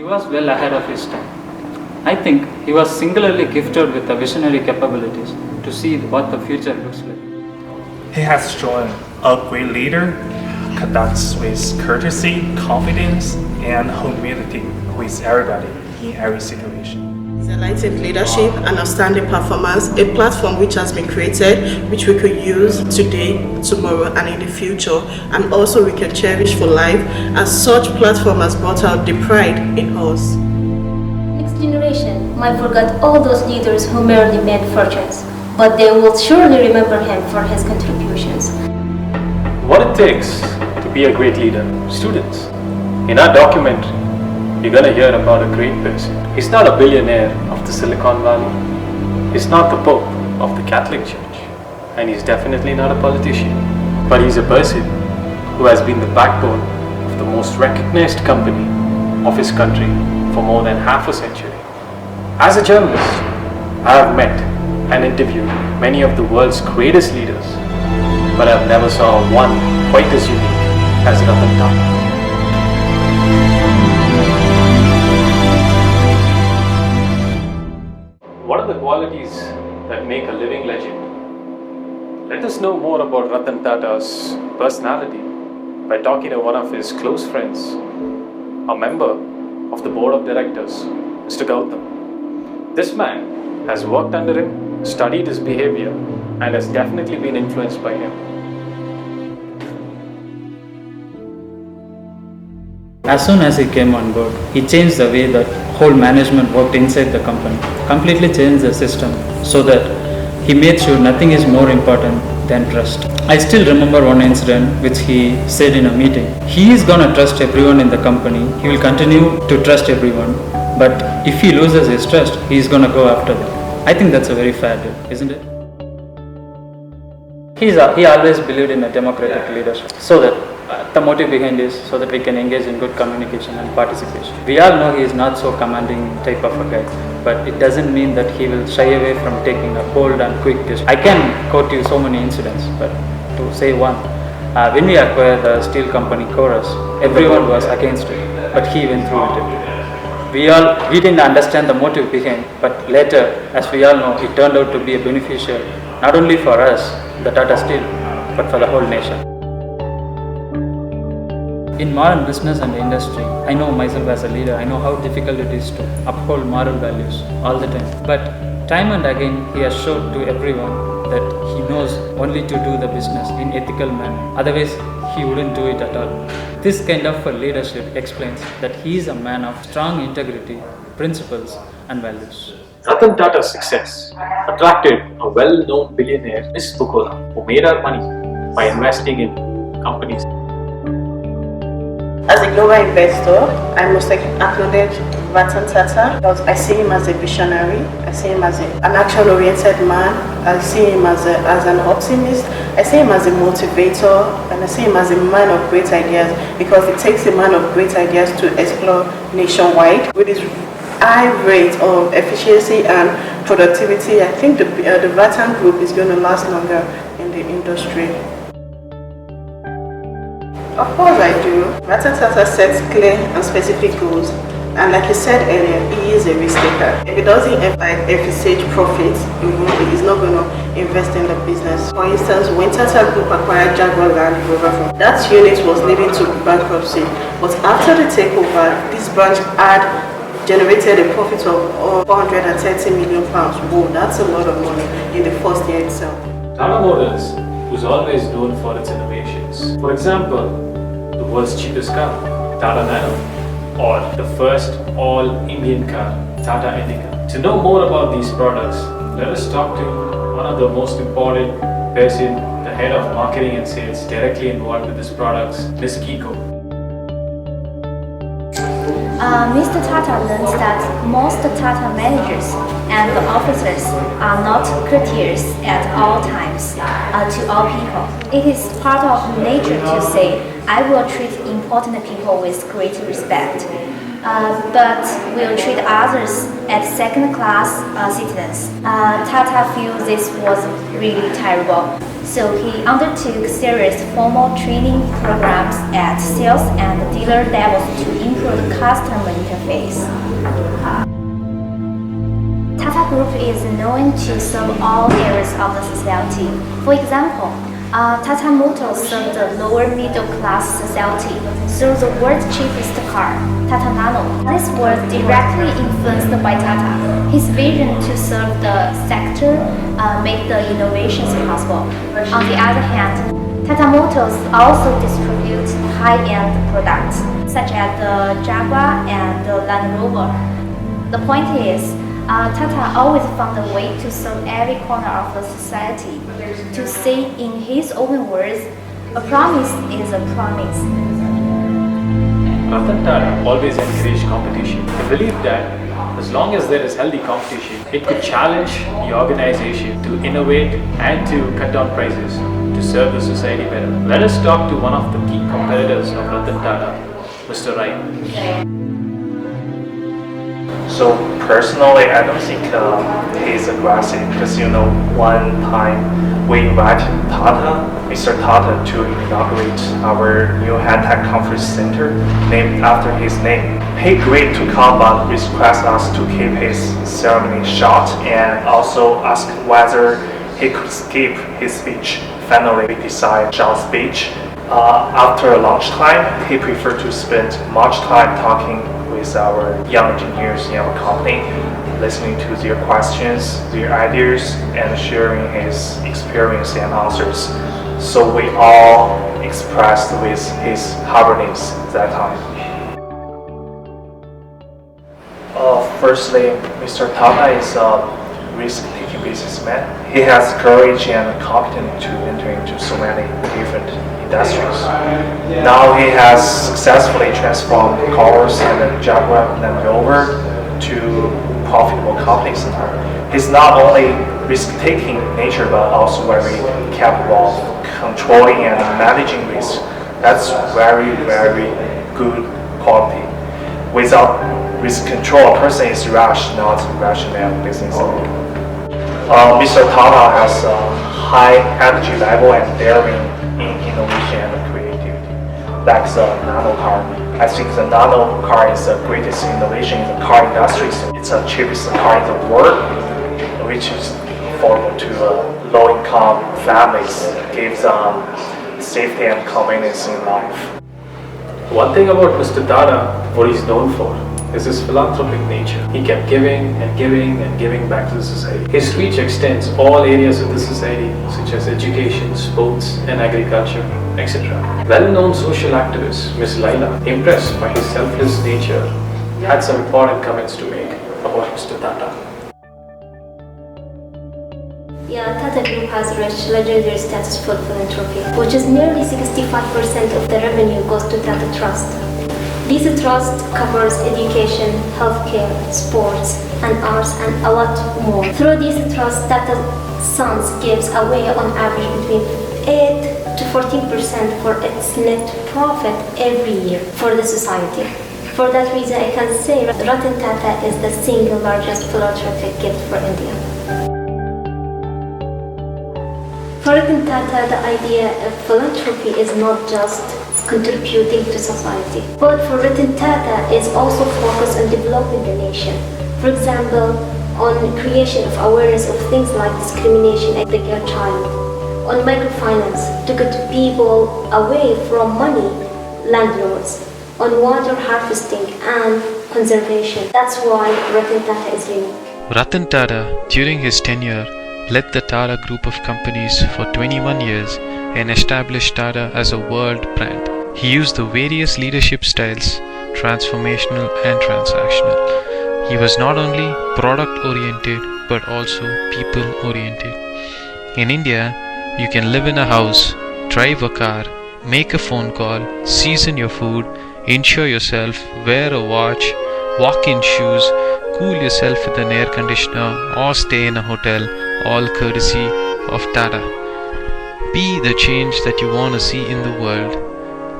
He was well ahead of his time. I think he was singularly gifted with the visionary capabilities to see what the future looks like. He has shown a great leader, conducts with courtesy, confidence, and humility with everybody in every situation. Enlightened leadership and outstanding performance, a platform which has been created, which we could use today, tomorrow, and in the future, and also we can cherish for life, as such platform has brought out the pride in us. Next generation might forget all those leaders who merely made fortunes, but they will surely remember him for his contributions. What it takes to be a great leader. Students, in our documentary, you're going to hear about a great person. He's not a billionaire of the Silicon Valley. He's not the Pope of the Catholic Church. And he's definitely not a politician. But he's a person who has been the backbone of the most recognized company of his country for more than half a century. As a journalist, I have met and interviewed many of the world's greatest leaders, but I've never saw one quite as unique as Ratan Tata. What are the qualities that make a living legend? Let us know more about Ratan Tata's personality by talking to one of his close friends, a member of the board of directors, Mr. Gautam. This man has worked under him, studied his behavior, and has definitely been influenced by him. As soon as he came on board, he changed the way that whole management worked inside the company, completely changed the system so that he made sure nothing is more important than trust. I still remember one incident which he said in a meeting. He is gonna trust everyone in the company, he will continue to trust everyone, but if he loses his trust, he is gonna go after them. I think that's a very fair deal, isn't it? He always believed in a democratic leadership, so that the motive behind is so that we can engage in good communication and participation. We all know he is not so commanding type of a guy, but it doesn't mean that he will shy away from taking a bold and quick decision. I can quote you so many incidents, but to say one, when we acquired the steel company Chorus, everyone was against it, but he went through with it. We didn't understand the motive behind, but later, as we all know, it turned out to be beneficial not only for us, the Tata Steel, but for the whole nation. In modern business and industry, I know myself as a leader, I know how difficult it is to uphold moral values all the time. But time and again, he has showed to everyone that he knows only to do the business in ethical manner. Otherwise, he wouldn't do it at all. This kind of leadership explains that he is a man of strong integrity, principles and values. Ratan Tata's success attracted a well-known billionaire, Miss Bukola, who made her money by investing in companies. As a global investor, I must acknowledge Ratan Tata because I see him as a visionary, I see him as an action-oriented man, I see him as an optimist, I see him as a motivator, and I see him as a man of great ideas because it takes a man of great ideas to explore nationwide. With his high rate of efficiency and productivity, I think the Ratan Group is going to last longer in the industry. Of course I do. Ratan Tata sets clear and specific goals, and like you said earlier, he is a risk taker. If he doesn't envisage profits, he's not going to invest in the business. For instance, when Tata Group acquired Jaguar Land Rover, that unit was leading to bankruptcy, but after the takeover, this branch had generated a profit of £430 million. Whoa, that's a lot of money in the first year itself. Tata Motors was always known for its innovations. For example, the world's cheapest car, Tata Nano, or the first all-Indian car, Tata Indica. To know more about these products, let us talk to one of the most important person, the head of marketing and sales directly involved with these products, Ms. Kiko. Mr. Tata learns that most Tata managers and officers are not courteous at all times to all people. It is part of nature to say, I will treat important people with great respect, but will treat others as second-class citizens. Tata feels this was really terrible, So he undertook serious formal training programs at sales and dealer levels to improve the customer interface. Tata Group is known to serve all areas of the society. For example, Tata Motors served the lower middle class society through the world's cheapest car, Tata Nano. This was directly influenced by Tata. His vision to serve the sector made the innovations possible. On the other hand, Tata Motors also distributes high-end products such as the Jaguar and the Land Rover. The point is, Tata always found a way to serve every corner of the society. To say in his own words, a promise is a promise. Ratan Tata always encouraged competition. He believed that as long as there is healthy competition, it could challenge the organization to innovate and to cut down prices to serve the society better. Let us talk to one of the key competitors of Ratan Tata, Mr. Ryan. So personally, I don't think he's aggressive because one time we invited Mr. Tata to inaugurate our new high-tech conference center named after his name. He agreed to come but requested us to keep his ceremony short and also asked whether he could skip his speech. Finally, we decided short speech. After lunchtime, he preferred to spend much time talking with our young engineers in our company, listening to their questions, their ideas, and sharing his experience and answers. So we all expressed with his happiness that time. Firstly, Mr. Tata is a risk-taking businessman. He has courage and competence to enter into so many different industries. Now he has successfully transformed Cars and Jaguar Land Rover to profitable companies. He's not only risk-taking in nature but also very capable of controlling and managing risk. That's very, very good quality. Without risk control, a person is rash, not rational business. Mr. Tata has a high energy level and daring in innovation and creativity. Like the nano car. I think the nano car is the greatest innovation in the car industry. It's the cheapest car in the world, which is affordable to low-income families, gives safety and convenience in life. One thing about Mr. Tata, what he's known for, is his philanthropic nature. He kept giving and giving and giving back to the society. His reach extends all areas of the society, such as education, sports, and agriculture, etc. Well-known social activist Ms. Laila, impressed by his selfless nature, had some important comments to make about Mr. Tata. Yeah, Tata Group has reached legendary status for philanthropy, which is nearly 65% of the revenue goes to Tata Trust. This trust covers education, healthcare, sports, and arts, and a lot more. Through this trust, Tata Sons gives away on average between 8 to 14% for its net profit every year for the society. For that reason, I can say Ratan Tata is the single largest philanthropic gift for India. For Ratan Tata, the idea of philanthropy is not just contributing to society, but for Ratan Tata is also focused on developing the nation. For example, on creation of awareness of things like discrimination against the girl child, on microfinance to get people away from money landlords, on water harvesting and conservation. That's why Ratan Tata is unique. Ratan Tata, during his tenure, led the Tata Group of companies for 21 years and established Tata as a world brand. He used the various leadership styles, transformational and transactional. He was not only product-oriented but also people-oriented. In India, you can live in a house, drive a car, make a phone call, season your food, insure yourself, wear a watch, walk in shoes, cool yourself with an air conditioner or stay in a hotel, all courtesy of Tata. Be the change that you want to see in the world.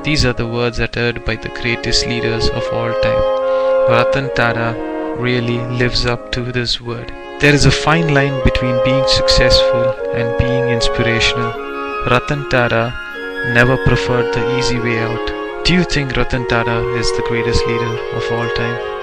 These are the words uttered by the greatest leaders of all time. Ratan Tata really lives up to this word. There is a fine line between being successful and being inspirational. Ratan Tata never preferred the easy way out. Do you think Ratan Tata is the greatest leader of all time?